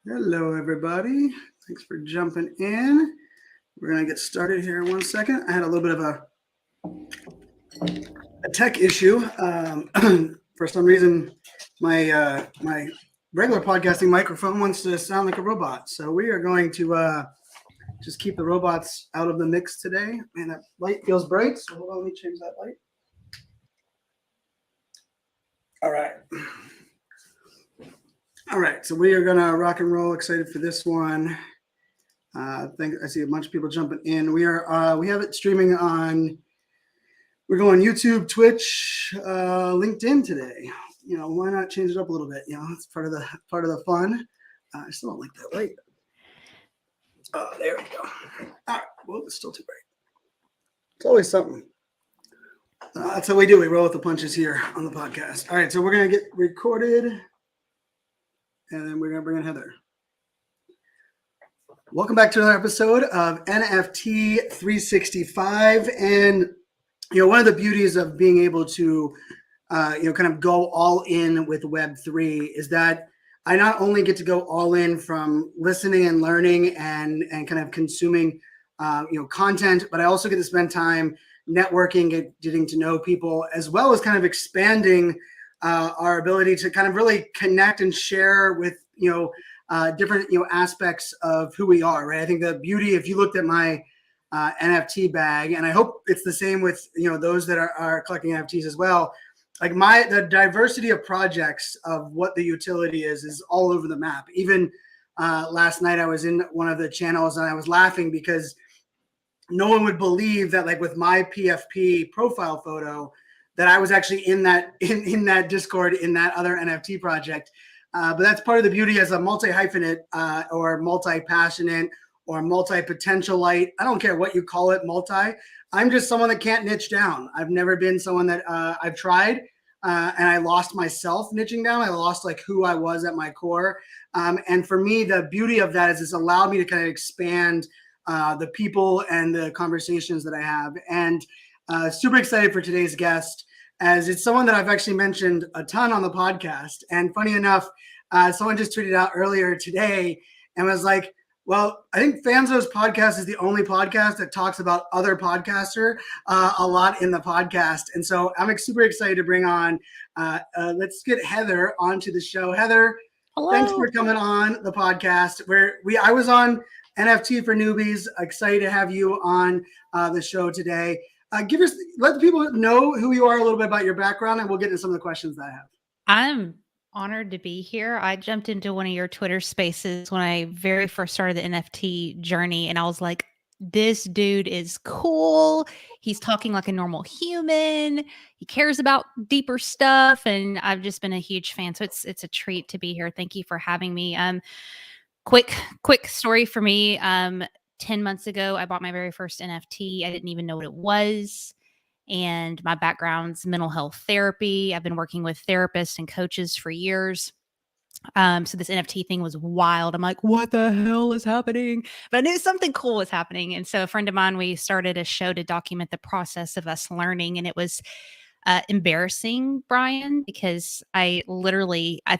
Hello, everybody. Thanks for jumping in. We're going to get started here in 1 second. I had a little bit of a tech issue. For some reason, my regular podcasting microphone wants to sound like a robot. So we are going to just keep the robots out of the mix today. Man, that light feels bright. So hold on, let me change that light. All right. All right, so we are gonna rock and roll. Excited for this one. I see a bunch of people jumping in. We have it streaming on. We're going YouTube, Twitch, LinkedIn today. You know, why not change it up a little bit? You know, it's part of the fun. I still don't like that light. Oh, there we go. All right, well, it's still too bright. It's always something. That's how we do. We roll with the punches here on the podcast. All right, so we're gonna get recorded. And then we're going to bring in Heather. Welcome back to another episode of NFT 365. And, one of the beauties of being able to, kind of go all in with Web3 is that I not only get to go all in from listening and learning and kind of consuming, content, but I also get to spend time networking, getting to know people, as well as kind of expanding our ability to kind of really connect and share with, different, aspects of who we are, right? I think the beauty, if you looked at my NFT bag, and I hope it's the same with, those that are collecting NFTs as well, like the diversity of projects of what the utility is all over the map. Even last night I was in one of the channels and I was laughing because no one would believe that, like, with my PFP profile photo, that I was actually in that Discord in that other NFT project. But that's part of the beauty as a multi-hyphenate or multi-passionate or multi-potentialite. I don't care what you call it, multi. I'm just someone that can't niche down. I've never been someone that I've tried and I lost myself niching down. I lost like who I was at my core. And for me, the beauty of that is it's allowed me to kind of expand the people and the conversations that I have. And super excited for today's guest, as it's someone that I've actually mentioned a ton on the podcast. And funny enough, someone just tweeted out earlier today and was like, well, I think Fanzo's podcast is the only podcast that talks about other podcaster a lot in the podcast. And so I'm super excited to bring on, let's get Heather onto the show. Heather, hello. Thanks for coming on the podcast. I was on NFT for Newbies. Excited to have you on the show today. Let the people know who you are, a little bit about your background, and we'll get into some of the questions that I have. I'm honored to be here. I jumped into one of your Twitter spaces when I very first started the NFT journey, and I was like, this dude is cool. He's talking like a normal human. He cares about deeper stuff, and I've just been a huge fan. So it's a treat to be here. Thank you for having me. Quick story for me. 10 months ago, I bought my very first NFT. I didn't even know what it was. And my background's mental health therapy. I've been working with therapists and coaches for years. So this NFT thing was wild. I'm like, what the hell is happening? But I knew something cool was happening. And so a friend of mine, we started a show to document the process of us learning. And it was embarrassing, Brian, because I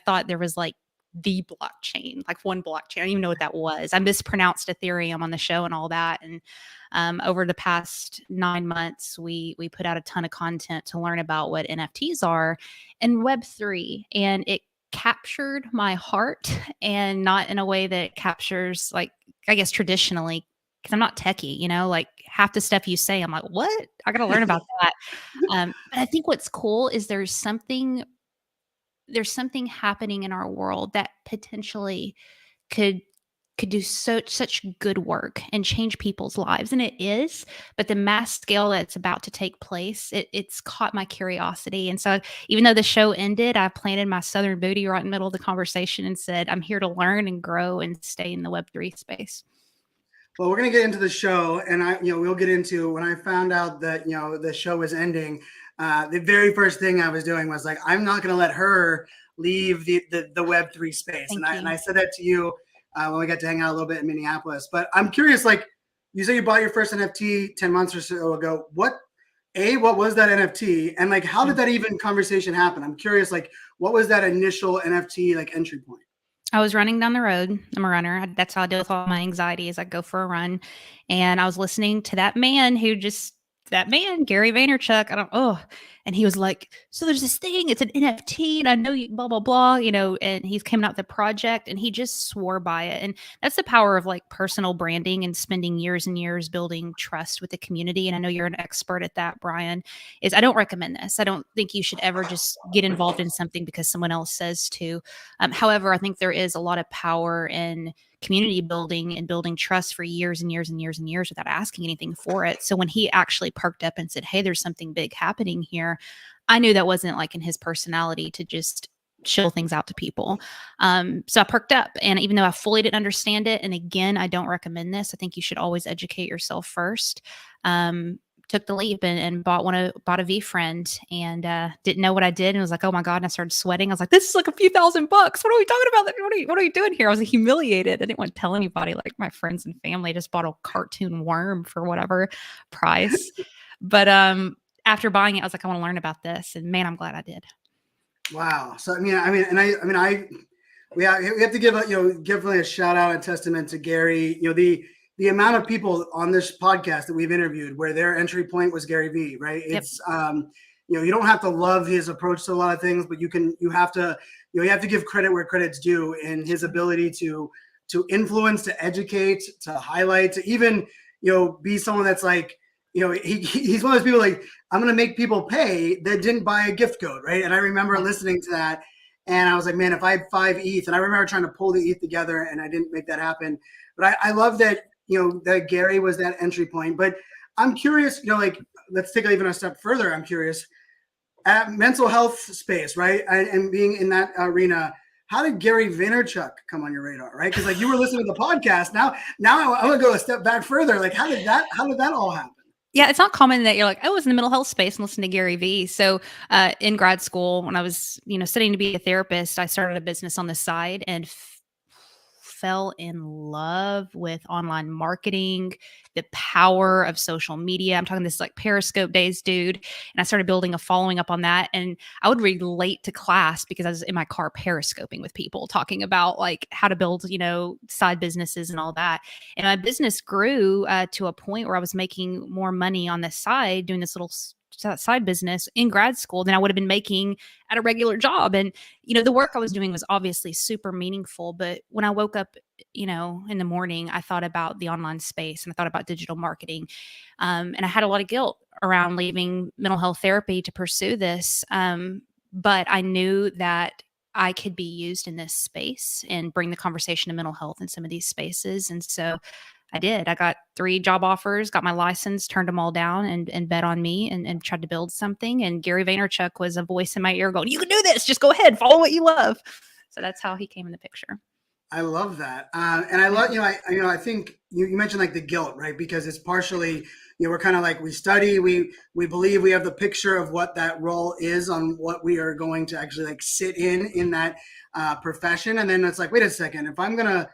thought there was like the blockchain, like one blockchain. I don't even know what that was. I mispronounced Ethereum on the show and all that. And over the past 9 months, we put out a ton of content to learn about what NFTs are and Web3. And it captured my heart, and not in a way that captures, like, I guess traditionally, because I'm not techie, like half the stuff you say, I'm like, what? I got to learn about that. But I think what's cool is there's something happening in our world that potentially could do such good work and change people's lives. And it is, but the mass scale that's about to take place, it's caught my curiosity. And so even though the show ended, I planted my Southern booty right in the middle of the conversation and said, I'm here to learn and grow and stay in the Web3 space. Well, we're going to get into the show, and we'll get into when I found out that, the show was ending. The very first thing I was doing was like, I'm not going to let her leave the Web3 space. And I said that to you when we got to hang out a little bit in Minneapolis. But I'm curious, like, you said you bought your first NFT 10 months or so ago. What was that NFT? And like, how did that even conversation happen? I'm curious, like, what was that initial NFT like entry point? I was running down the road. I'm a runner. That's how I deal with all my anxiety is I go for a run. And I was listening to that man, Gary Vaynerchuk. And he was like, so there's this thing, it's an NFT, and I know you blah, blah, blah, and he's coming out with the project and he just swore by it. And that's the power of like personal branding and spending years and years building trust with the community. And I know you're an expert at that, Brian, is I don't recommend this. I don't think you should ever just get involved in something because someone else says to. However, I think there is a lot of power in community building and building trust for years and years and years and years without asking anything for it. So when he actually perked up and said, hey, there's something big happening here, I knew that wasn't like in his personality to just chill things out to people. So I perked up. And even though I fully didn't understand it, and again, I don't recommend this, I think you should always educate yourself first. Took the leap and bought a V friend and didn't know what I did and was like, oh my God. And I started sweating. I was like, this is like a few $1,000. What are we talking about? What are we doing here? I was humiliated. I didn't want to tell anybody, like my friends and family. I just bought a cartoon worm for whatever price. But after buying it, I was like, I want to learn about this. And man, I'm glad I did. Wow. So we have to give a shout out and testament to Gary. The amount of people on this podcast that we've interviewed where their entry point was Gary V, right? It's you don't have to love his approach to a lot of things, but you have to give credit where credit's due in his ability to influence, to educate, to highlight, to even be someone that's like, he's one of those people like, I'm going to make people pay that didn't buy a gift code, right? And I remember listening to that and I was like, man, if I had 5 ETH, and I remember trying to pull the ETH together and I didn't make that happen. But I love that, that Gary was that entry point. But I'm curious, let's take even a step further. I'm curious at mental health space, right? And being in that arena, how did Gary Vaynerchuk come on your radar, right? Because like you were listening to the podcast. Now I want to go a step back further. Like how did that all happen? Yeah, it's not common that you're like, I was in the mental health space and listened to Gary Vee. So in grad school, when I was, studying to be a therapist, I started a business on the side and fell in love with online marketing, the power of social media. I'm talking this like Periscope days, dude. And I started building a following up on that. And I would relate to class because I was in my car Periscoping with people talking about like how to build, side businesses and all that. And my business grew to a point where I was making more money on the side doing this little side business in grad school than I would have been making at a regular job. And, the work I was doing was obviously super meaningful. But when I woke up, in the morning, I thought about the online space and I thought about digital marketing. And I had a lot of guilt around leaving mental health therapy to pursue this. But I knew that I could be used in this space and bring the conversation to mental health in some of these spaces. And so I did. I got 3 job offers, got my license, turned them all down and bet on me and tried to build something. And Gary Vaynerchuk was a voice in my ear going, you can do this. Just go ahead. Follow what you love. So that's how he came in the picture. I love that. And I love, I think you mentioned like the guilt, right? Because it's partially, we're kind of like, we study, we believe we have the picture of what that role is on what we are going to actually like sit in that profession. And then it's like, wait a second, if I'm going to,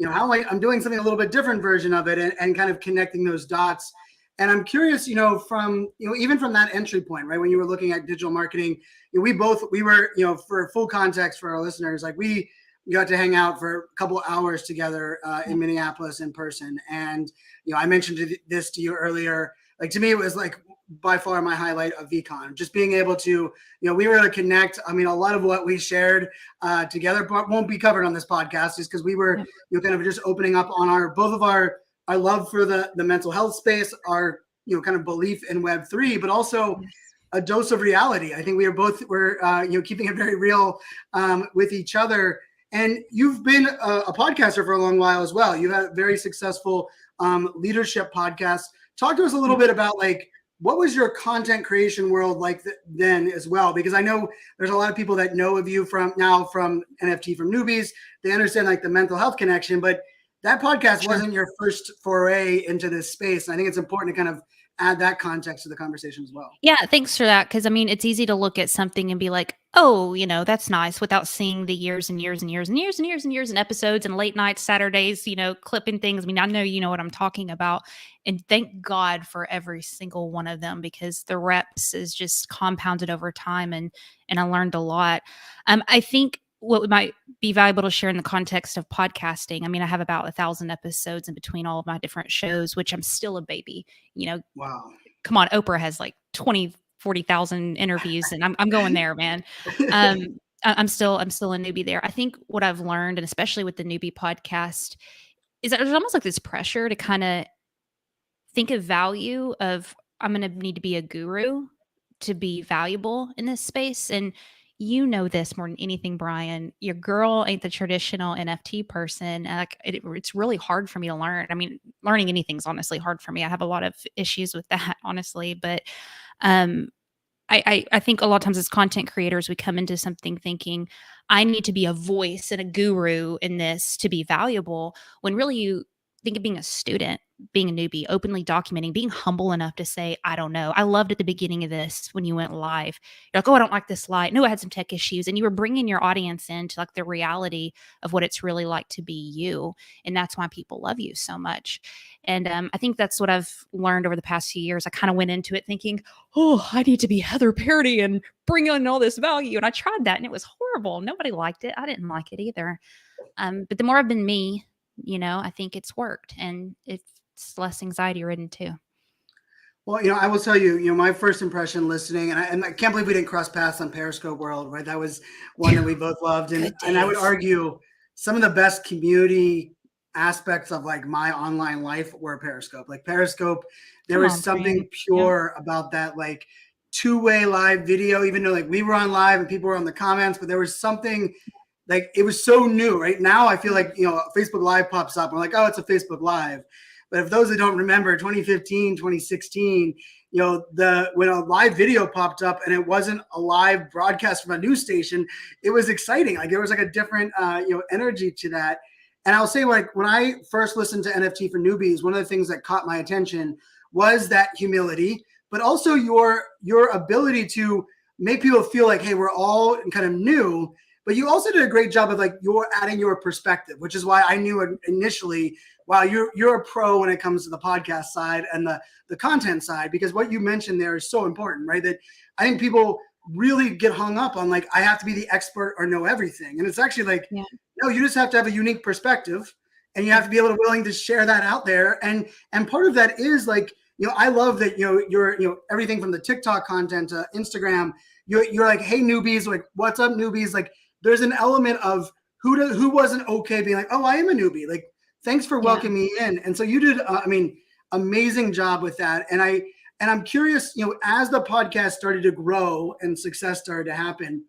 I'm doing something a little bit different version of it and kind of connecting those dots. And I'm curious, from, even from that entry point, right? When you were looking at digital marketing, we were, for full context for our listeners, like we got to hang out for a couple of hours together in Minneapolis in person. And, I mentioned this to you earlier, like to me, it was like by far my highlight of Veecon, just being able to, we were able to connect. I mean, a lot of what we shared together won't be covered on this podcast just because we were, kind of just opening up on both of our love for the mental health space, our, kind of belief in Web3, but also a dose of reality. I think we were keeping it very real with each other. And you've been a podcaster for a long while as well. You had a very successful leadership podcast. Talk to us a little bit about like, what was your content creation world like then as well? Because I know there's a lot of people that know of you from NFT, from Newbies. They understand like the mental health connection, but that podcast wasn't your first foray into this space. And I think it's important to kind of add that context to the conversation as well. Yeah, thanks for that. Because I mean, it's easy to look at something and be like, oh, that's nice without seeing the years and years and years and years and years and years and episodes and late nights, Saturdays, clipping things. I mean, I know you know what I'm talking about. And thank God for every single one of them because the reps is just compounded over time and I learned a lot. I think what might be valuable to share in the context of podcasting. I mean, I have about 1,000 episodes in between all of my different shows, which I'm still a baby. You know, Wow. come on, Oprah has like 20, 40,000 interviews, and I'm going there, man. I'm still a newbie there. I think what I've learned, and especially with the newbie podcast, is that there's almost like this pressure to kind of think of value of I'm going to need to be a guru to be valuable in this space. And you know this more than anything, Brian. Your girl ain't the traditional NFT person. And like it's really hard for me to learn. I mean, learning anything's honestly hard for me. I have a lot of issues with that, honestly. But um, I think a lot of times as content creators, we come into something thinking, I need to be a voice and a guru in this to be valuable. When really you think of being a student, being a newbie, openly documenting, being humble enough to say, I don't know. I loved at the beginning of this when you went live. You're like, oh, I don't like this light. No, I had some tech issues. And you were bringing your audience into like the reality of what it's really like to be you. And that's why people love you so much. And I think that's what I've learned over the past few years. I kind of went into it thinking, oh, I need to be Heather Parady and bring in all this value. And I tried that and it was horrible. Nobody liked it. I didn't like it either. But the more I've been me, I think it's worked and it's less anxiety ridden too. Well, I will tell you, my first impression listening, and I can't believe we didn't cross paths on Periscope World, right? That was one that we both loved. And I would argue some of the best community aspects of like my online life were Periscope. Like Periscope, there was something pure about that, like two-way live video, even though like we were on live and people were on the comments, but there was something like it was so new, right? Now I feel like, Facebook Live pops up. I'm like, oh, it's a Facebook Live. But if those that don't remember 2015, 2016, when a live video popped up and it wasn't a live broadcast from a news station, it was exciting. Like there was like a different, energy to that. And I'll say like when I first listened to NFT for Newbies, one of the things that caught my attention was that humility, but also your ability to make people feel like, hey, we're all kind of new. But you also did a great job of like you're adding your perspective, which is why I knew initially, wow, you're a pro when it comes to the podcast side and the content side, because what you mentioned there is so important, right? That I think people really get hung up on like, I have to be the expert or know everything. And it's actually like, no, you just have to have a unique perspective and you have to be able to willing to share that out there. And part of that is like, I love that, you're, everything from the TikTok content to Instagram, you're like, hey, newbies, like, what's up, newbies? Like, there's an element of who wasn't okay being like, oh, I am a newbie. Like, thanks for welcoming me in. And so you did, amazing job with that. And I'm curious, as the podcast started to grow and success started to happen,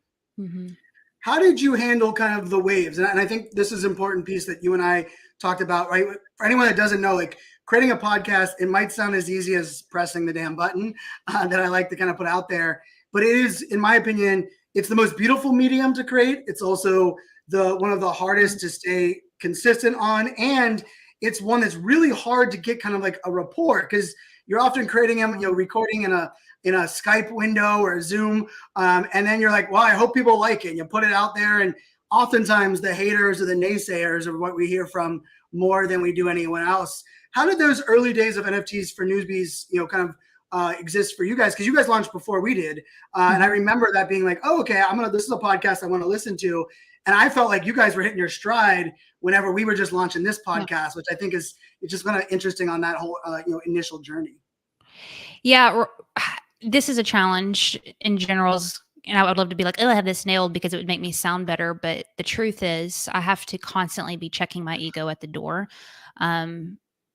how did you handle kind of the waves? And I think this is an important piece that you and I talked about, right? For anyone that doesn't know, like creating a podcast, it might sound as easy as pressing the damn button that I like to kind of put out there. But it is, in my opinion, it's the most beautiful medium to create. It's also one of the hardest to stay consistent on. And it's one that's really hard to get kind of like a rapport because you're often creating them, recording in a Skype window or a Zoom. And then you're like, well, I hope people like it. And you put it out there. And oftentimes the haters or the naysayers are what we hear from more than we do anyone else. How did those early days of NFTs for Newbies, kind of exist for you guys? Because you guys launched before we did. And I remember that being like, oh, okay, this is a podcast I want to listen to. And I felt like you guys were hitting your stride whenever we were just launching this podcast, which I think it's just kind of interesting on that whole, initial journey. Yeah. This is a challenge in general. And I would love to be like, oh, I have this nailed because it would make me sound better. But the truth is I have to constantly be checking my ego at the door.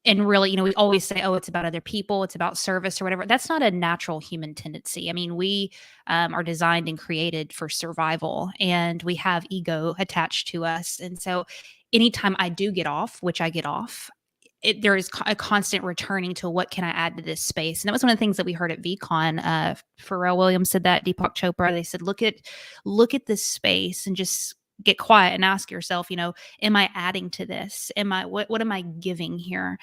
And really, we always say, oh, it's about other people, it's about service or whatever. That's not a natural human tendency. I mean, we are designed and created for survival, and we have ego attached to us. And so anytime I do get off, which I get off, there is a constant returning to what can I add to this space. And that was one of the things that we heard at Veecon. Pharrell Williams said that, Deepak Chopra, they said, look at this space and just get quiet and ask yourself, am I adding to this? What am I giving here?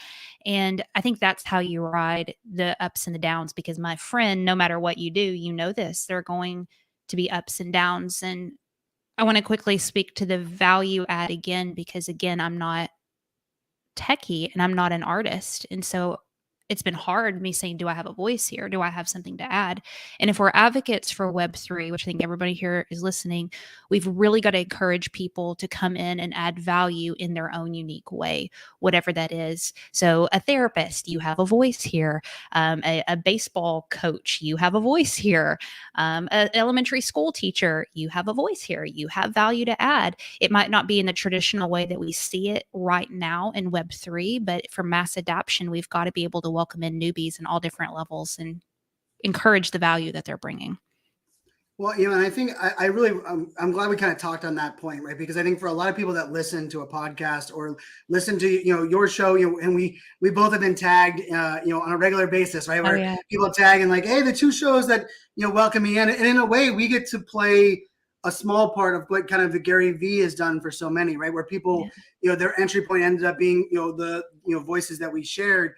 And I think that's how you ride the ups and the downs, because my friend, no matter what you do, this, there are going to be ups and downs. And I want to quickly speak to the value add again, because again, I'm not techie and I'm not an artist. And so it's been hard me saying, do I have a voice here? Do I have something to add? And if we're advocates for Web3, which I think everybody here is listening, we've really got to encourage people to come in and add value in their own unique way, whatever that is. So a therapist, you have a voice here. A baseball coach, you have a voice here. An elementary school teacher, you have a voice here. You have value to add. It might not be in the traditional way that we see it right now in Web3, but for mass adoption, we've got to be able to welcome in newbies in all different levels and encourage the value that they're bringing. Well, and I think I really, I'm glad we kind of talked on that point, right? Because I think for a lot of people that listen to a podcast or listen to, your show, and we both have been tagged, on a regular basis, right? Where people tag and like, hey, the two shows that, welcome me in. And in a way, we get to play a small part of what kind of the Gary Vee has done for so many, right? Where people, their entry point ended up being, the, voices that we shared.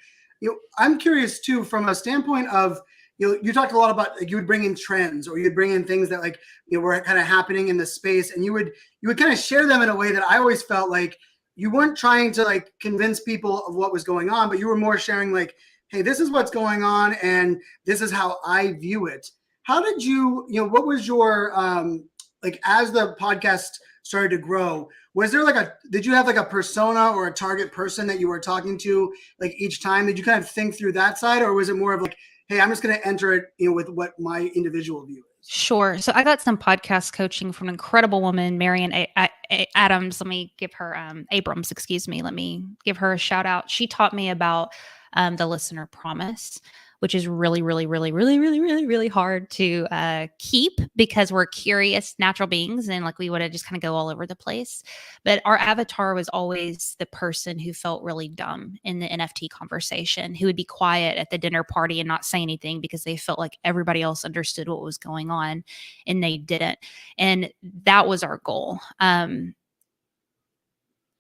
I'm curious too, from a standpoint of, you talked a lot about, like, you would bring in trends, or you'd bring in things that, like, were kind of happening in the space, and you would kind of share them in a way that I always felt like you weren't trying to, like, convince people of what was going on, but you were more sharing, like, hey, this is what's going on, and this is how I view it. How did you, what was your, like, as the podcast started to grow, was there did you have like a persona or a target person that you were talking to, like, each time? Did you kind of think through that side, or was it more of like, hey, I'm just going to enter it, with what my individual view is? Sure. So I got some podcast coaching from an incredible woman, Marian Adams. Let me give her Abrams. Excuse me. Let me give her a shout out. She taught me about the listener promise, which is really, really, really, really, really, really, really hard to keep, because we're curious natural beings and, like, we want to just kind of go all over the place. But our avatar was always the person who felt really dumb in the NFT conversation, who would be quiet at the dinner party and not say anything because they felt like everybody else understood what was going on and they didn't. And that was our goal.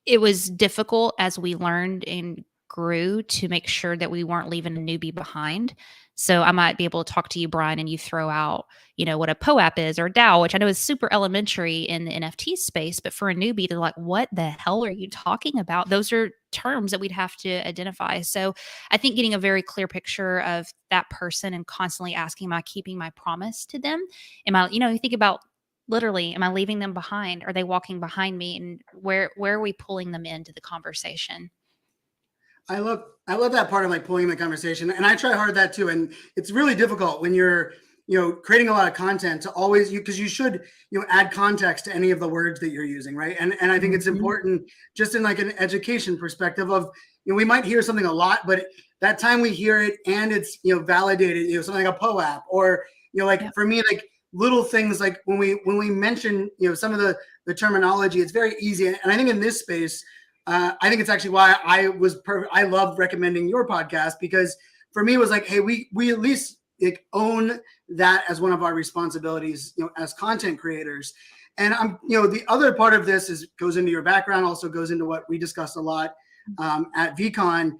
It was difficult as we learned and grew to make sure that we weren't leaving a newbie behind. So I might be able to talk to you, Brian, and you throw out, what a POAP is, or DAO, which I know is super elementary in the NFT space, but for a newbie, they're like, what the hell are you talking about? Those are terms that we'd have to identify. So I think getting a very clear picture of that person and constantly asking, am I keeping my promise to them? Am I, you think about, literally, am I leaving them behind? Are they walking behind me? And where are we pulling them into the conversation? I love that part of, like, pulling the conversation, and I try hard that too. And it's really difficult when you're, creating a lot of content to always, because you should, add context to any of the words that you're using, right? And I think it's important, just in, like, an education perspective of, we might hear something a lot, but that time we hear it and it's, validated, something like a POAP, or, for me, like, little things, like when we mention, some of the terminology, it's very easy. And I think in this space, I think it's actually why I love recommending your podcast, because for me it was like, hey, we at least, like, own that as one of our responsibilities, as content creators. And I'm, the other part of this goes into your background, also goes into what we discussed a lot at Veecon,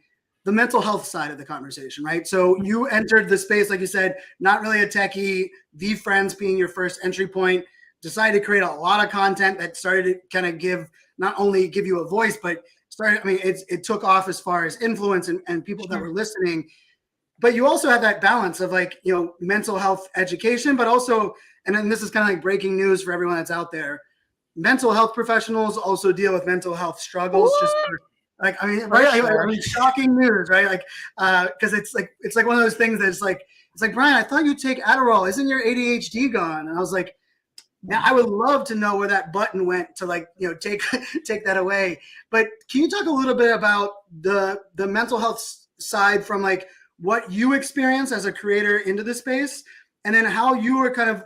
the mental health side of the conversation, right? So you entered the space, like you said, not really a techie, VeeFriends being your first entry point, decided to create a lot of content that started to kind of not only give you a voice, but it took off as far as influence and people that were listening. But you also have that balance of, like, mental health education, but also, and then this is kind of like breaking news for everyone that's out there, mental health professionals also deal with mental health struggles. What? Just for, like, I mean, right? Sure. I mean, shocking news, right? Like, because it's like one of those things that's like, it's like, Brian, I thought you'd take Adderall. Isn't your ADHD gone? And I was like, now I would love to know where that button went to, like, take that away. But can you talk a little bit about the mental health side, from, like, what you experience as a creator into the space, and then how you are kind of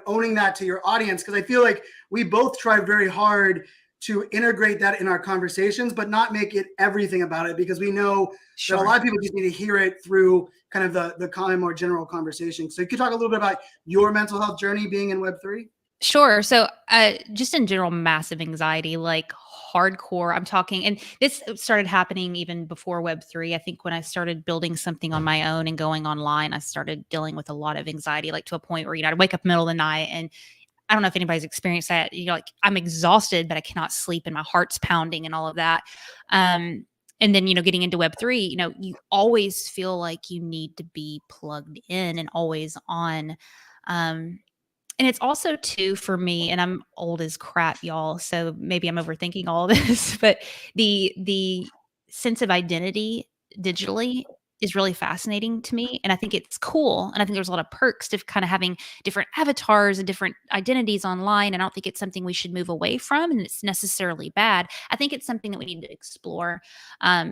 owning that to your audience? Because I feel like we both try very hard to integrate that in our conversations, but not make it everything about it, because we know that a lot of people just need to hear it through kind of the common, more general conversation. So you could talk a little bit about your mental health journey being in Web3? Sure. So just in general, massive anxiety, like hardcore. I'm talking, and this started happening even before Web3. I think when I started building something on my own and going online, I started dealing with a lot of anxiety, like to a point where, I'd wake up in the middle of the night, and I don't know if anybody's experienced that, like, I'm exhausted, but I cannot sleep and my heart's pounding and all of that. And then, getting into Web3, you always feel like you need to be plugged in and always on. Um, and it's also too for me, and I'm old as crap, y'all. So maybe I'm overthinking all this, but the sense of identity digitally is really fascinating to me. And I think it's cool. And I think there's a lot of perks to kind of having different avatars and different identities online. And I don't think it's something we should move away from. And it's necessarily bad. I think it's something that we need to explore,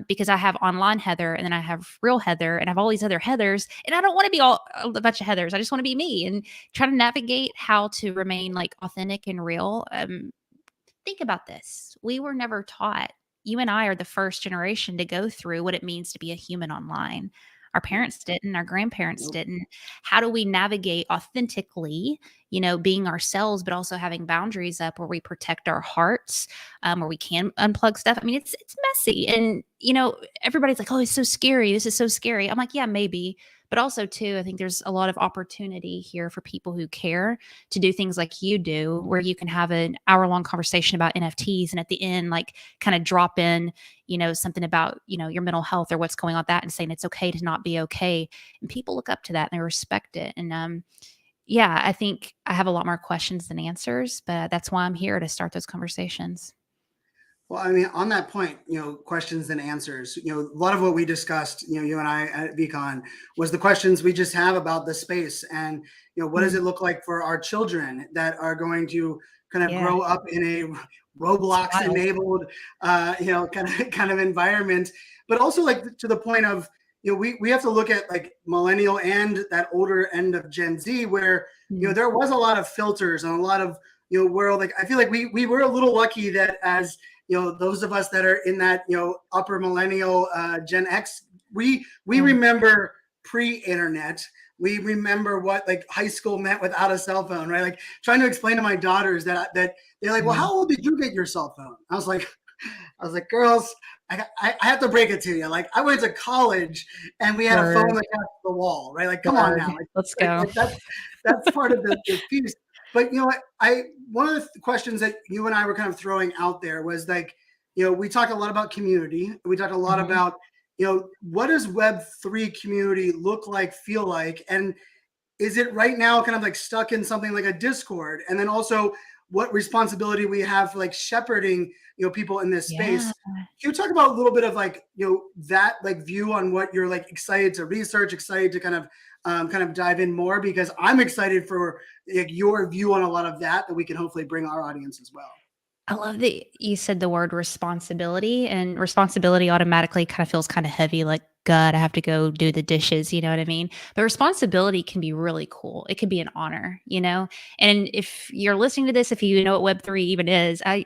because I have online Heather and then I have real Heather and I have all these other Heathers. And I don't want to be all a bunch of Heathers. I just want to be me. And try to navigate how to remain like authentic and real. Think about this. We were never taught. You and I are the first generation to go through what it means to be a human online. Our parents didn't, our grandparents Nope. didn't. How do we navigate authentically, being ourselves, but also having boundaries up where we protect our hearts, where we can unplug stuff? I mean, it's messy. And, everybody's like, oh, it's so scary. This is so scary. I'm like, yeah, maybe. But also, too, I think there's a lot of opportunity here for people who care to do things like you do, where you can have an hour-long conversation about NFTs and at the end, like kind of drop in, something about, your mental health or what's going on with that and saying it's okay to not be okay. And people look up to that and they respect it. And yeah, I think I have a lot more questions than answers, but that's why I'm here to start those conversations. Well, I mean, on that point, questions and answers, a lot of what we discussed, you and I at Veecon was the questions we just have about the space and, what does Mm, it look like for our children that are going to kind of yeah, grow up in a it's Roblox wild. enabled, kind of environment, but also like to the point of, we have to look at like millennial and that older end of Gen Z where, Mm, there was a lot of filters and a lot of, world, like, I feel like we were a little lucky that as, those of us that are in that, upper millennial, Gen X, we mm, remember pre-internet. We remember what like high school meant without a cell phone, right? Like trying to explain to my daughters that they're like, well, mm. how old did you get your cell phone? I was like, girls, I have to break it to you. Like I went to college and we had a phone Word, attached to the wall, right? Like, come on word. now, Let's go. like that's part of the piece. But what, I one of the questions that you and I were kind of throwing out there was like, we talked a lot about community. We talked a lot Mhm. about, what does Web3 community look like, feel like, and is it right now kind of like stuck in something like a Discord? And then also what responsibility we have for like shepherding, people in this Yeah. space. Can you talk about a little bit of like, that like view on what you're like excited to research, excited to kind of dive in more? Because I'm excited for like your view on a lot of that we can hopefully bring our audience as well. I love that you said the word responsibility, and responsibility automatically kind of feels kind of heavy, like, God, I have to go do the dishes. You know what I mean? But responsibility can be really cool. It can be an honor, And if you're listening to this, if you know what Web3 even is, I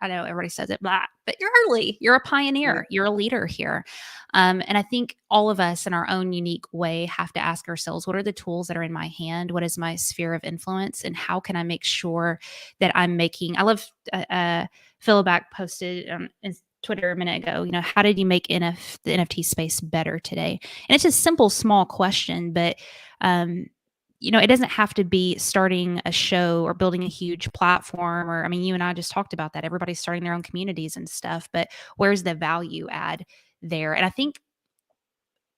know everybody says it, blah, but you're early. You're a Right. pioneer. You're a leader here. And I think all of us in our own unique way have to ask ourselves, what are the tools that are in my hand? What is my sphere of influence? And how can I make sure that I'm making? I love Philback posted on Twitter a minute ago, how did you make the NFT space better today? And it's a simple, small question, but it doesn't have to be starting a show or building a huge platform. Or, I mean, you and I just talked about that. Everybody's starting their own communities and stuff, but where's the value add there? And I think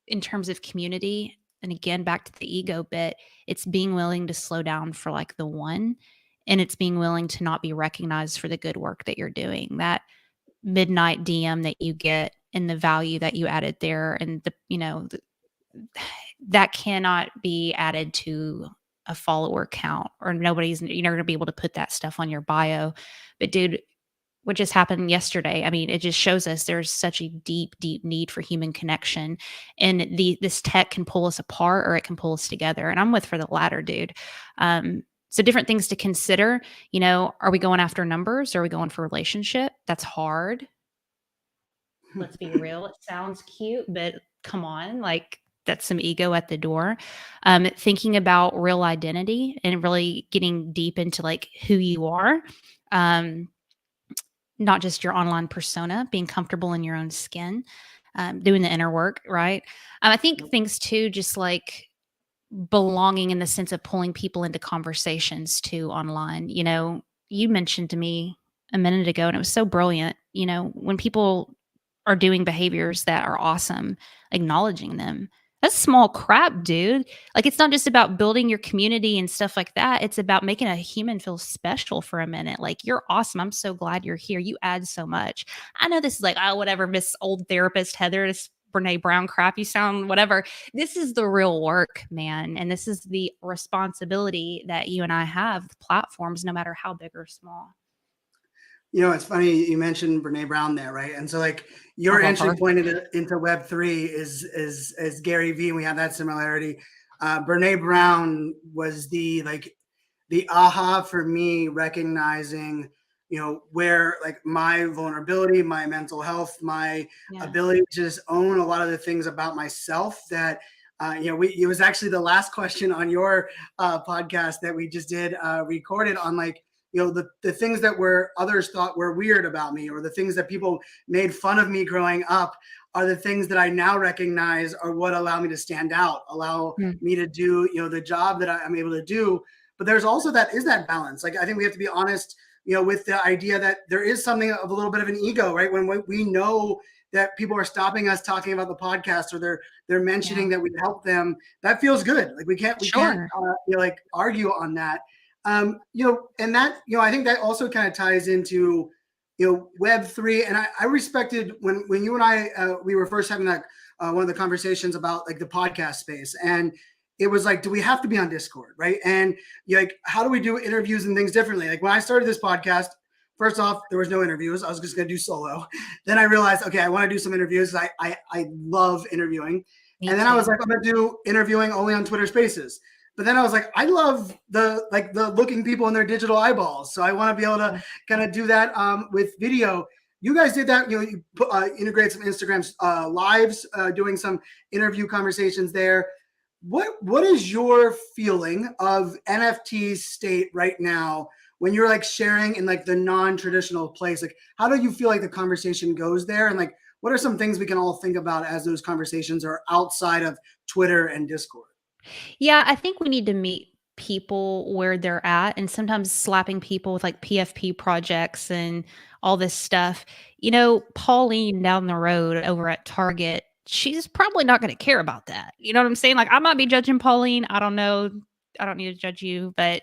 in terms of community, and again, back to the ego bit, it's being willing to slow down for like the one, and it's being willing to not be recognized for the good work that you're doing. That midnight DM that you get and the value that you added there, and that cannot be added to a follower count, or you're not going to be able to put that stuff on your bio. But dude, what just happened yesterday, I mean, it just shows us there's such a deep, deep need for human connection. And this tech can pull us apart or it can pull us together. And I'm for the latter, dude. So different things to consider. Are we going after numbers? Or are we going for relationship? That's hard. Let's be real. It sounds cute, but come on, like that's some ego at the door. Thinking about real identity and really getting deep into like who you are. Um, Not just your online persona, being comfortable in your own skin, doing the inner work, right? I think things too, just like belonging in the sense of pulling people into conversations too online. You mentioned to me a minute ago, and it was so brilliant. When people are doing behaviors that are awesome, acknowledging them. That's small crap, dude. Like, it's not just about building your community and stuff like that. It's about making a human feel special for a minute. Like, you're awesome. I'm so glad you're here. You add so much. I know this is like, oh, whatever, Miss Old Therapist Heather, this Brene Brown crap. You sound whatever. This is the real work, man. And this is the responsibility that you and I have with platforms, no matter how big or small. You know, it's funny you mentioned Brene Brown there, right? And so, like, your entry point into Web3 is Gary Vee, and we have that similarity. Brene Brown was the aha for me, recognizing, you know, where like my vulnerability, my mental health, my ability to just own a lot of the things about myself that you know, it was actually the last question on your podcast that we just did recorded on, like, you know, the things that were others thought were weird about me, or the things that people made fun of me growing up, are the things that I now recognize are what allow me to stand out, allow me to do, you know, the job that I'm able to do. But there's also that balance. Like, I think we have to be honest, you know, with the idea that there is something of a little bit of an ego, right? When we know that people are stopping us talking about the podcast, or they're mentioning that we help them, that feels good. Like, we can't you know, like, argue on that. You know, and that, you know, I think that also kind of ties into, you know, Web3. And I respected when you and I, we were first having that, one of the conversations about like the podcast space. And it was like, do we have to be on Discord? Right. And you're like, how do we do interviews and things differently? Like, when I started this podcast, first off, there was no interviews. I was just going to do solo. Then I realized, okay, I want to do some interviews. I love interviewing. And then I was like, I'm going to do interviewing only on Twitter Spaces. But then I was like, I love the looking people in their digital eyeballs. So I want to be able to kind of do that with video. You guys did that. You know, you integrate some Instagram lives, doing some interview conversations there. What is your feeling of NFT's state right now when you're like sharing in like the non-traditional place? Like, how do you feel like the conversation goes there? And like, what are some things we can all think about as those conversations are outside of Twitter and Discord? Yeah, I think we need to meet people where they're at, and sometimes slapping people with like PFP projects and all this stuff. You know, Pauline down the road over at Target, she's probably not going to care about that. You know what I'm saying? Like, I might be judging Pauline. I don't know. I don't need to judge you, but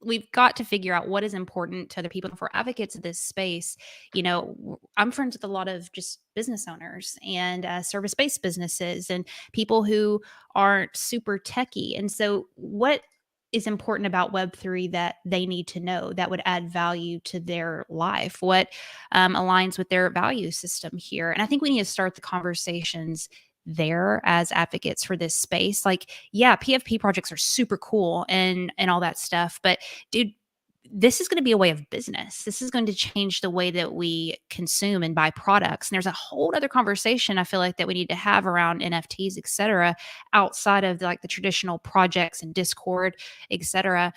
we've got to figure out what is important to other people. And for advocates of this space, you know, I'm friends with a lot of just business owners and service-based businesses and people who aren't super techie. And so what is important about Web3 that they need to know that would add value to their life? What aligns with their value system here? And I think we need to start the conversations there as advocates for this space. Like, yeah, PFP projects are super cool and all that stuff, but dude, this is going to be a way of business. This is going to change the way that we consume and buy products. And there's a whole other conversation I feel like that we need to have around NFTs, et cetera, outside of like the traditional projects and Discord, et cetera.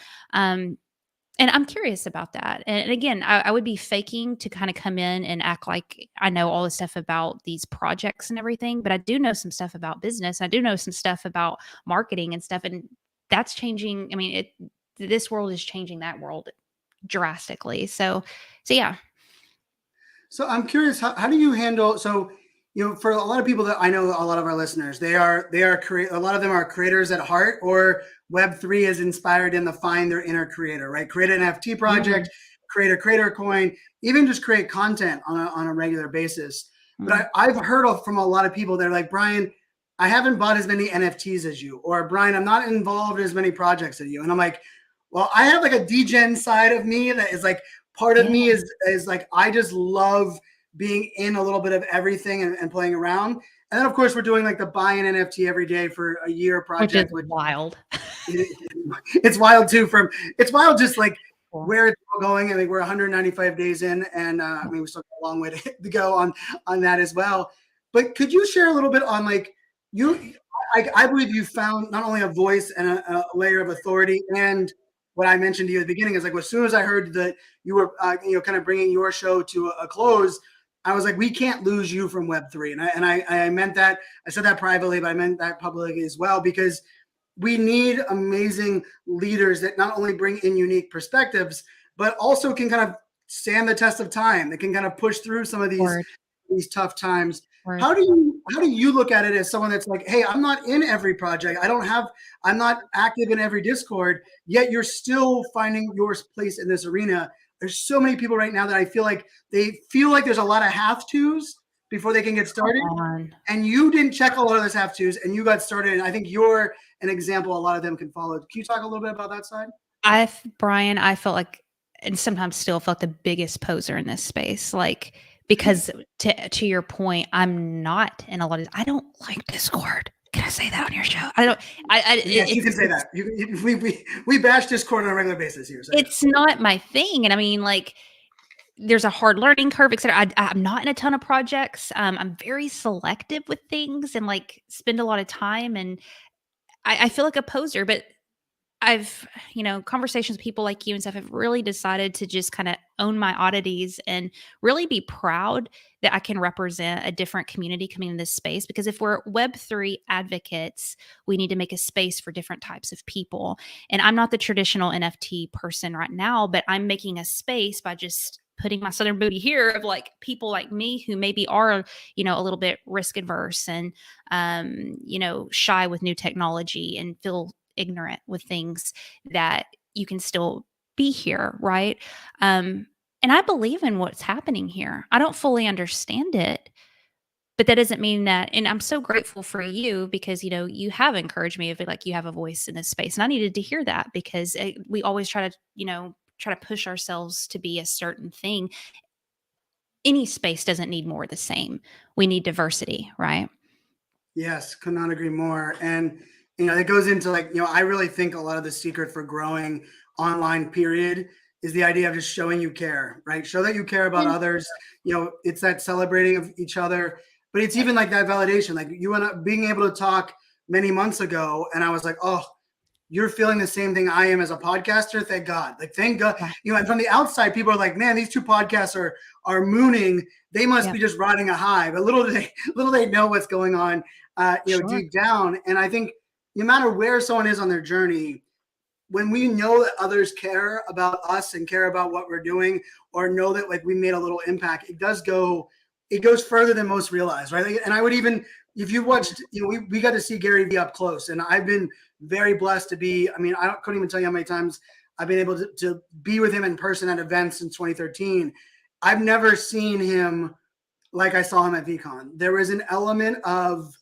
And I'm curious about that. And again, I would be faking to kind of come in and act like I know all the stuff about these projects and everything, but I do know some stuff about business. I do know some stuff about marketing and stuff. And that's changing. I mean, this world is changing that world drastically. So yeah. So I'm curious, how do you handle, so, you know, for a lot of people that I know, a lot of our listeners, a lot of them are creators at heart, or Web3 has inspired them to find their inner creator, right? Create an NFT project, create a creator coin, even just create content on a regular basis. But I've heard from a lot of people that are like, Brian, I haven't bought as many NFTs as you, or Brian, I'm not involved in as many projects as you. And I'm like, well, I have like a degen side of me that is like, part of me is like, I just love being in a little bit of everything and playing around. And then of course we're doing like the buy an NFT every day for a year project, which is wild. It's wild too. It's wild just like where it's all going. I mean, we're 195 days in, and I mean, we still got a long way to go on that as well. But could you share a little bit on like I believe you found not only a voice and a layer of authority, and what I mentioned to you at the beginning is like, as soon as I heard that you were, you know, kind of bringing your show to a close, I was like, we can't lose you from Web3. And I meant that. I said that privately, but I meant that publicly as well, because we need amazing leaders that not only bring in unique perspectives, but also can kind of stand the test of time. That can kind of push through some of these these tough times. Word. How do you look at it as someone that's like, hey, I'm not in every project. I'm not active in every Discord, yet you're still finding your place in this arena. There's so many people right now that I feel like there's a lot of have-tos before they can get started. And you didn't check a lot of those have-tos and you got started. And I think you're an example a lot of them can follow. Can you talk a little bit about that side? Brian, I felt like, and sometimes still felt the biggest poser in this space. Like, because to your point, I'm not in a lot of, I don't like Discord. Can I say that on your show? I don't, yes, you can say that. We bash Discord on a regular basis here. So it's not my thing. And I mean, like, there's a hard learning curve, et cetera. I'm not in a ton of projects. I'm very selective with things and like spend a lot of time. And I feel like a poser, but I've, conversations with people like you and stuff have really decided to just kind of own my oddities and really be proud that I can represent a different community coming in this space. Because if we're Web3 advocates, we need to make a space for different types of people. And I'm not the traditional NFT person right now, but I'm making a space by just putting my Southern booty here of like people like me who maybe are, a little bit risk adverse and, shy with new technology and feel ignorant with things, that you can still be here, right? And I believe in what's happening here. I don't fully understand it, but that doesn't mean that. And I'm so grateful for you because you have encouraged me of like you have a voice in this space, and I needed to hear that because we always try to push ourselves to be a certain thing. Any space doesn't need more of the same. We need diversity, right? Yes, could not agree more. And it goes into like, I really think a lot of the secret for growing online period is the idea of just showing you care, right? Show that you care about others. It's that celebrating of each other, but it's even like that validation, like you and I being able to talk many months ago. And I was like, oh, you're feeling the same thing I am as a podcaster. Thank God. Like, thank God. And from the outside, people are like, man, these two podcasts are mooning. They must be just riding a high, but little do they know what's going on, deep down. And I think, no matter where someone is on their journey, when we know that others care about us and care about what we're doing, or know that like we made a little impact, it goes further than most realize, right? And I would even, if you watched, we got to see Gary Vee up close, and I've been very blessed to be. I mean, couldn't even tell you how many times I've been able to be with him in person at events since 2013. I've never seen him like I saw him at Veecon. There was an element of,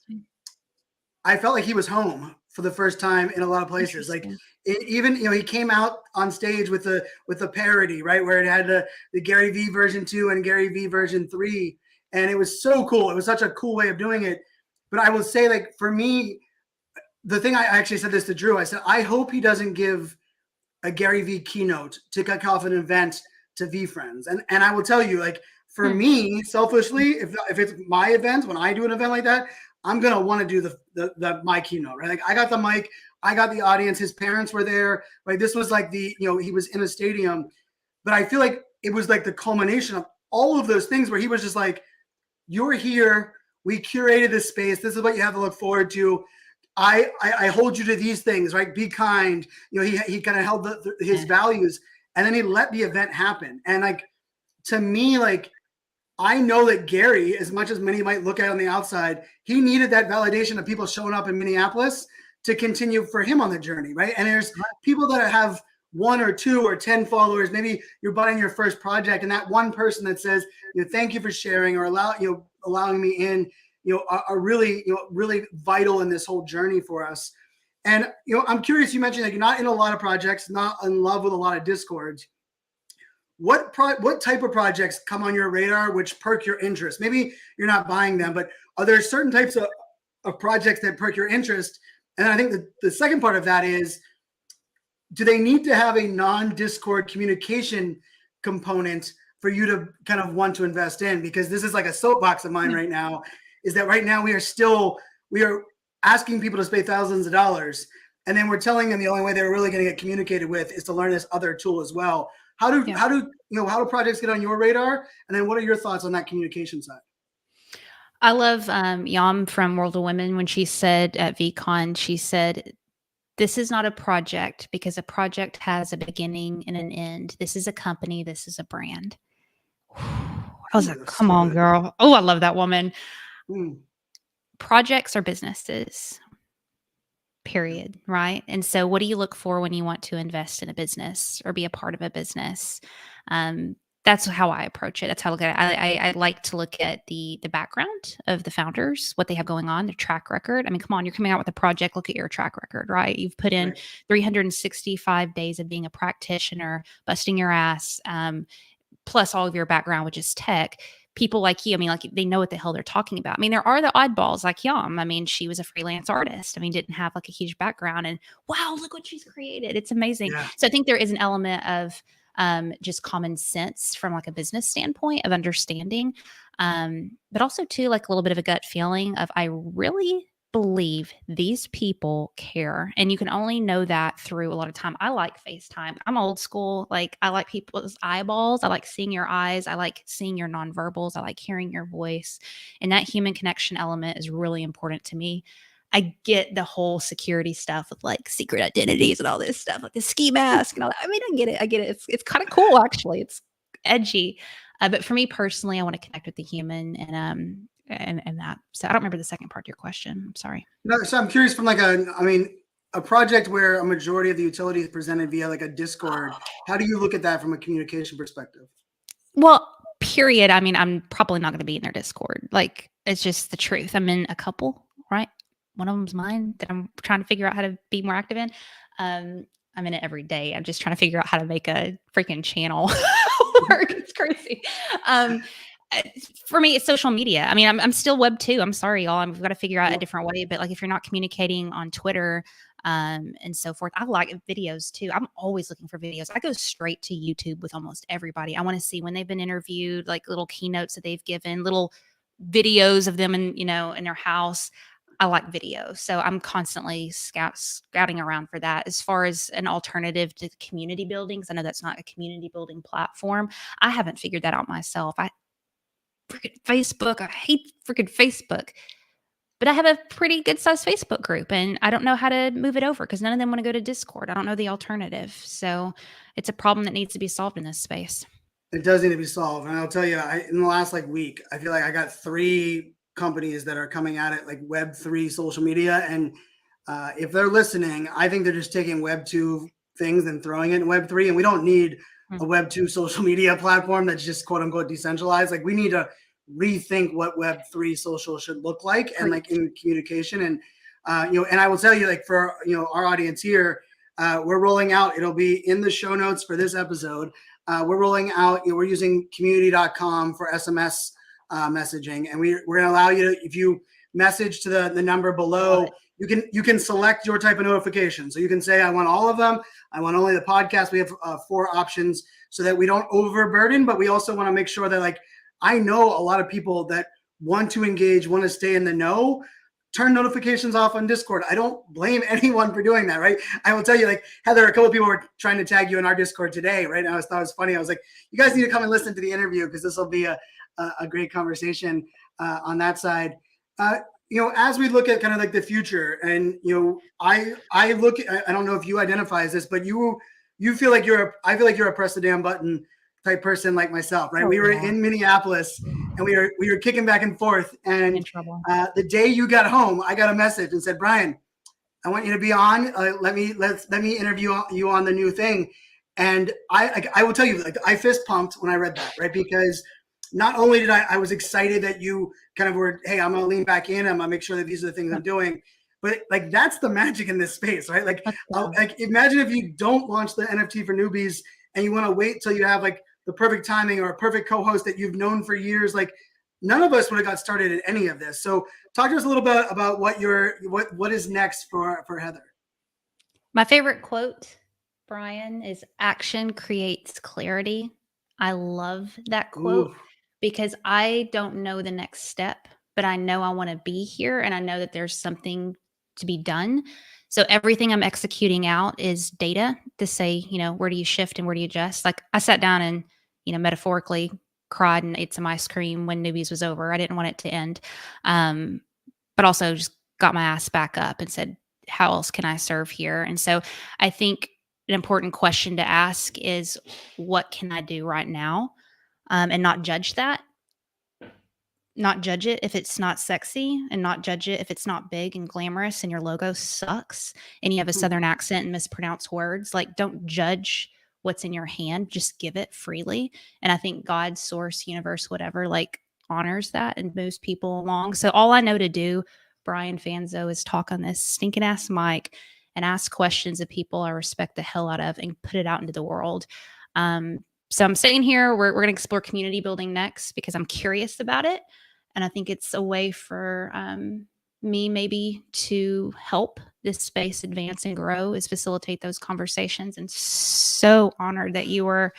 I felt like he was home for the first time in a lot of places. Like even, he came out on stage with the parody, right? Where it had the Gary Vee version 2 and Gary Vee version 3. And it was so cool. It was such a cool way of doing it. But I will say, like, for me, the thing, I actually said this to Drew, I said, I hope he doesn't give a Gary Vee keynote to kick off an event to VeeFriends. And I will tell you, like, for me, selfishly, if it's my event, when I do an event like that, I'm going to want to do the my keynote, right? Like, I got the mic, I got the audience, his parents were there, right? This was like he was in a stadium, but I feel like it was like the culmination of all of those things where he was just like, you're here, we curated this space, this is what you have to look forward to. I hold you to these things, right? Be kind. He kind of held his values, and then he let the event happen. And like, to me, like, I know that Gary, as much as many might look at on the outside, he needed that validation of people showing up in Minneapolis to continue for him on the journey, right? And there's people that have 1 or 2 or 10 followers. Maybe you're buying your first project, and that one person that says, thank you for sharing, or allowing me in, are really, really vital in this whole journey for us. And, I'm curious, you mentioned that you're not in a lot of projects, not in love with a lot of Discords. What type of projects come on your radar which perk your interest? Maybe you're not buying them, but are there certain types of projects that perk your interest? And I think the second part of that is, do they need to have a non-Discord communication component for you to kind of want to invest in? Because this is like a soapbox of mine right now, is that right now we are asking people to pay thousands of dollars, and then we're telling them the only way they're really going to get communicated with is to learn this other tool as well. How do projects get on your radar? And then what are your thoughts on that communication side? I love Yam from World of Women when she said at Veecon, she said, this is not a project because a project has a beginning and an end. This is a company. This is a brand. I was Ooh, like, that's come so on, good. girl. Oh, I love that woman. Mm. Projects are businesses, Yeah. period. Right. And so, what do you look for when you want to invest in a business or be a part of a business? Um, that's how I approach it. That's how I look at it. I like to look at the background of the founders, what they have going on, their track record. I mean, come on, you're coming out with a project. Look at your track record, right? You've put in Right. 365 days of being a practitioner, busting your ass. Plus all of your background, which is tech, people like you, I mean, like they know what the hell they're talking about. I mean, there are the oddballs like Yum. I mean, she was a freelance artist. I mean, didn't have like a huge background and wow, look what she's created. It's amazing. Yeah. So I think there is an element of just common sense from like a business standpoint of understanding. But also too, like a little bit of a gut feeling of I really believe these people care. And you can only know that through a lot of time. I like FaceTime. I'm old school. Like I like people's eyeballs. I like seeing your eyes. I like seeing your nonverbals. I like hearing your voice. And that human connection element is really important to me. I get the whole security stuff with like secret identities and all this stuff, like the ski mask and all that. I mean, I get it. I get it. It's kind of cool, actually. It's edgy. But for me personally, I want to connect with the human and that. So I don't remember the second part of your question. I'm sorry. No, so I'm curious from like a project where a majority of the utility is presented via like a Discord. How do you look at that from a communication perspective? Well, period. I mean, I'm probably not going to be in their Discord. Like, it's just the truth. I'm in a couple, right? One of them's mine that I'm trying to figure out how to be more active in. I'm in it every day. I'm just trying to figure out how to make a freaking channel work. It's crazy. Um, uh, for me, it's social media. I mean, I'm still web 2. I'm sorry, y'all. I've got to figure out a Yep. different way. But like, if you're not communicating on Twitter, and so forth. I like videos too. I'm always looking for videos. I go straight to YouTube with almost everybody. I want to see when they've been interviewed, like little keynotes that they've given, little videos of them in, in their house. I like video. So I'm constantly scouting around for that. As far as an alternative to community building, because I know that's not a community building platform. I haven't figured that out myself. I freaking Facebook. I hate freaking Facebook. But I have a pretty good sized Facebook group and I don't know how to move it over because none of them want to go to Discord. I don't know the alternative. So it's a problem that needs to be solved in this space. It does need to be solved. And I'll tell you, in the last like week, I feel like I got 3 companies that are coming at it like Web3 social media. And if they're listening, I think they're just taking Web2 things and throwing it in Web3. And we don't need a Web2 social media platform that's just quote unquote decentralized. Like we need to rethink what Web3 social should look like and like in communication. And, and I will tell you, like for, our audience here, we're rolling out, it'll be in the show notes for this episode. We're rolling out, we're using community.com for SMS messaging. And we're going to allow you to, if you message to the number below, you can select your type of notification. So you can say, I want all of them. I want only the podcast. We have 4 options so that we don't overburden, but we also want to make sure that like, I know a lot of people that want to engage, want to stay in the know, turn notifications off on Discord. I don't blame anyone for doing that, right? I will tell you, like, Heather, a couple of people were trying to tag you in our Discord today, right? And I thought it was funny. I was like, you guys need to come and listen to the interview because this will be a great conversation on that side. As we look at kind of like the future, and I look, I don't know if you identify as this, but you feel like I feel like you're a press the damn button type person like myself, right? We were in Minneapolis and we were kicking back and forth. And in trouble. The day you got home, I got a message and said, Brian, I want you to be on. Let me interview you on the new thing. And I will tell you, like, I fist pumped when I read that, right? Because not only did I was excited that you kind of were, hey, I'm going to lean back in. I'm going to make sure that these are the things I'm doing. But like, that's the magic in this space, right? Like, like imagine if you don't launch the NFT for Newbies and you want to wait till you have like the perfect timing or a perfect co-host that you've known for years. Like none of us would have got started at any of this. So talk to us a little bit about what is next for Heather. My favorite quote, Brian, is action creates clarity. I love that quote because I don't know the next step, but I know I want to be here and I know that there's something to be done. So everything I'm executing out is data to say, where do you shift and where do you adjust? Like I sat down and, metaphorically cried and ate some ice cream when Newbies was over. I didn't want it to end. But also just got my ass back up and said, how else can I serve here? And so I think an important question to ask is, what can I do right now? And not judge that. not judge it if it's not sexy, and not judge it if it's not big and glamorous and your logo sucks and you have a Southern accent and mispronounce words. Like, don't judge what's in your hand, just give it freely. And I think God, source, universe, whatever, like honors that and moves people along. So all I know to do, Brian Fanzo, is talk on this stinking ass mic and ask questions of people I respect the hell out of and put it out into the world. So I'm sitting here, we're going to explore community building next because I'm curious about it. And I think it's a way for me maybe to help this space advance and grow, is facilitate those conversations. And so honored that you are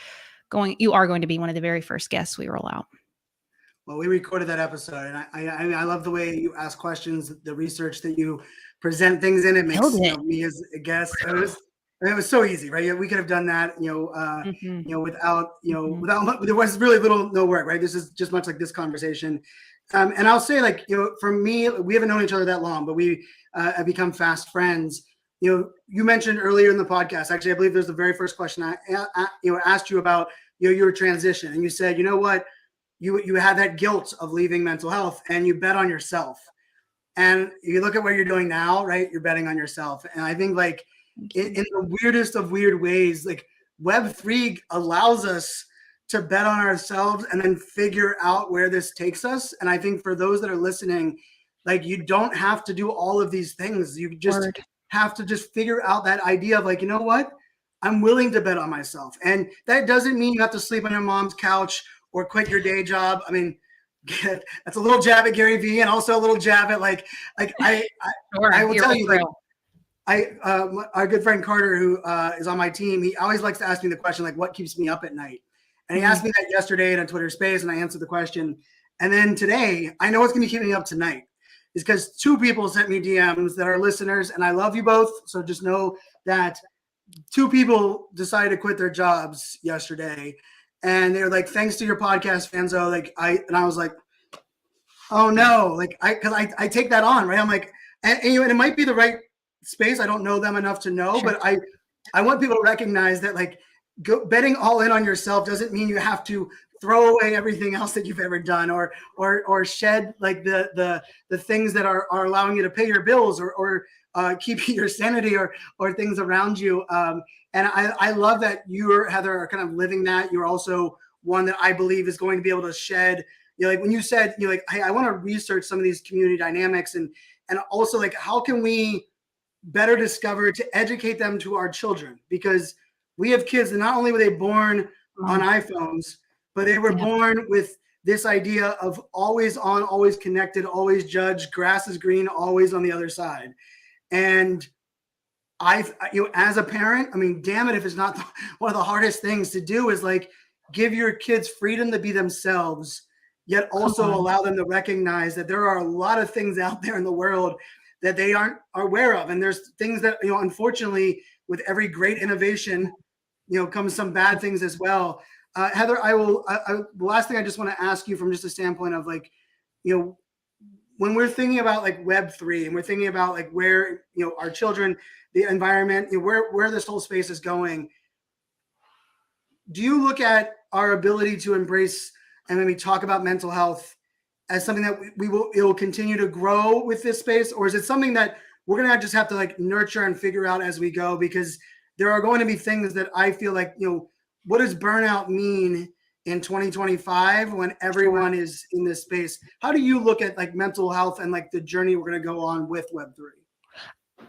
going to be one of the very first guests we roll out. Well, we recorded that episode, and I love the way you ask questions, the research that you present things in. It makes me as a guest. It was so easy, right? We could have done that, without there was really no work, right? This is just much like this conversation. And I'll say, like, for me, we haven't known each other that long, but we have become fast friends. You mentioned earlier in the podcast, actually, I believe there's the very first question I asked you about, your transition. And you said, you know what, you had that guilt of leaving mental health and you bet on yourself. And you look at what you're doing now, right? You're betting on yourself. And I think, like, in the weirdest of weird ways, like, Web3 allows us to bet on ourselves and then figure out where this takes us. And I think for those that are listening, like, you don't have to do all of these things. You just have to just figure out that idea of, like, you know what? I'm willing to bet on myself. And that doesn't mean you have to sleep on your mom's couch or quit your day job. I mean, that's a little jab at Gary Vee, and also a little jab at I will tell you, like, our good friend Carter, who is on my team, he always likes to ask me the question, like, what keeps me up at night? And he asked me that yesterday in a Twitter space, and I answered the question. And then today, I know what's going to keep me up tonight is because 2 people sent me DMs that are listeners, and I love you both. So just know that 2 people decided to quit their jobs yesterday. And they were like, thanks to your podcast, Fanzo. And I was like, oh no, because I take that on, right? I'm like, and it might be the right space. I don't know them enough to know, but I want people to recognize that, like, betting all in on yourself doesn't mean you have to throw away everything else that you've ever done, or shed, like, the things that are allowing you to pay your bills or keep your sanity or things around you. And I love that you, Heather, are kind of living that. You're also one that I believe is going to be able to shed, like when you said, like, hey, I want to research some of these community dynamics and also, like, how can we better discover to educate them to our children? Because we have kids that not only were they born on iPhones, but they were born with this idea of always on, always connected, always judged, grass is green, always on the other side. And as a parent, I mean, damn it, if it's not one of the hardest things to do is, like, give your kids freedom to be themselves, yet also allow them to recognize that there are a lot of things out there in the world that they aren't aware of. And there's things that, unfortunately, with every great innovation, comes some bad things as well. Heather, the last thing I just want to ask you from just a standpoint of, like, when we're thinking about, like, Web3 and we're thinking about, like, where, our children, the environment, where this whole space is going, do you look at our ability to embrace and maybe talk about mental health as something that it will continue to grow with this space? Or is it something that we're going to just have to, like, nurture and figure out as we go? Because there are going to be things that I feel like, what does burnout mean in 2025 when everyone is in this space? How do you look at, like, mental health and, like, the journey we're going to go on with Web3?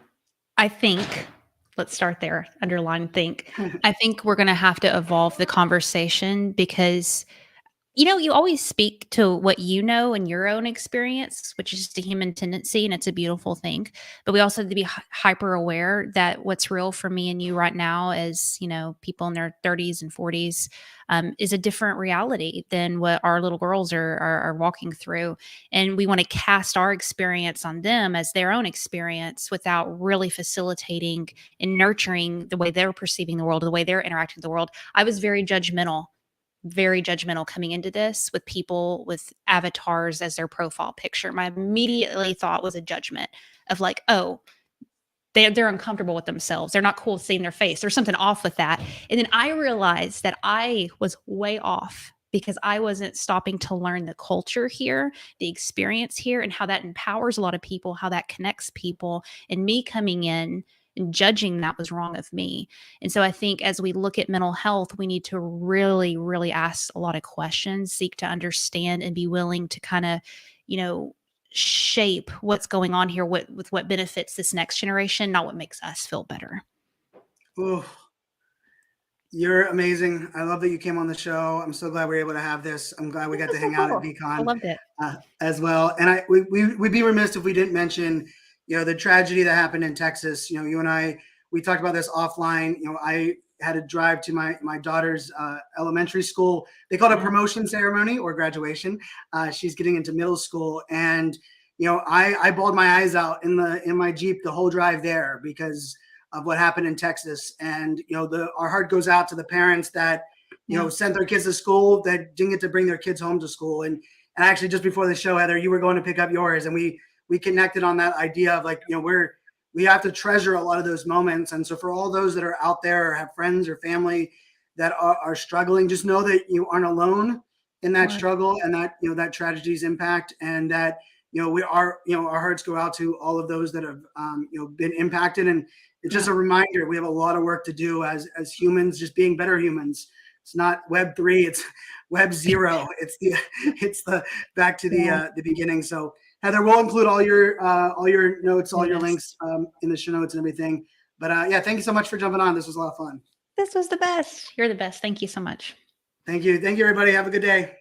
I think, let's start there, underline think. I think we're going to have to evolve the conversation because, you always speak to what you know and your own experience, which is just a human tendency, and it's a beautiful thing. But we also have to be hyper aware that what's real for me and you right now as, people in their 30s and 40s is a different reality than what our little girls are walking through. And we want to cast our experience on them as their own experience without really facilitating and nurturing the way they're perceiving the world, the way they're interacting with the world. I was very judgmental coming into this with people with avatars as their profile picture. My immediately thought was a judgment of, like, oh, they're uncomfortable with themselves. They're not cool seeing their face. There's something off with that. And then I realized that I was way off because I wasn't stopping to learn the culture here, the experience here, and how that empowers a lot of people, how that connects people, and me coming in and judging that was wrong of me. And so I think as we look at mental health, we need to really, really ask a lot of questions, seek to understand, and be willing to kind of, shape what's going on here, with what benefits this next generation, not what makes us feel better. Ooh, you're amazing. I love that you came on the show. I'm so glad we are able to have this. I'm glad we got to So hang out at cool. I Veecon loved it. as well. And we'd be remiss if we didn't mention, the tragedy that happened in Texas. You and I, we talked about this offline. I had to drive to my daughter's elementary school. They call it a promotion ceremony or graduation. She's getting into middle school, and I bawled my eyes out in my Jeep the whole drive there because of what happened in Texas. And our heart goes out to the parents that sent their kids to school, that didn't get to bring their kids home to school. And actually, just before the show, Heather, you were going to pick up yours, and we connected on that idea of like, we have to treasure a lot of those moments. And so for all those that are out there or have friends or family that are struggling, just know that you aren't alone in that struggle, and that that tragedy's impact, and that our hearts go out to all of those that have been impacted. And it's just a reminder, we have a lot of work to do as humans, just being better humans. It's not Web3, it's Web 0. It's the back to the beginning. So Heather, we'll include all your notes, all your links in the show notes and everything. But thank you so much for jumping on. This was a lot of fun. This was the best. You're the best. Thank you so much. Thank you. Thank you, everybody. Have a good day.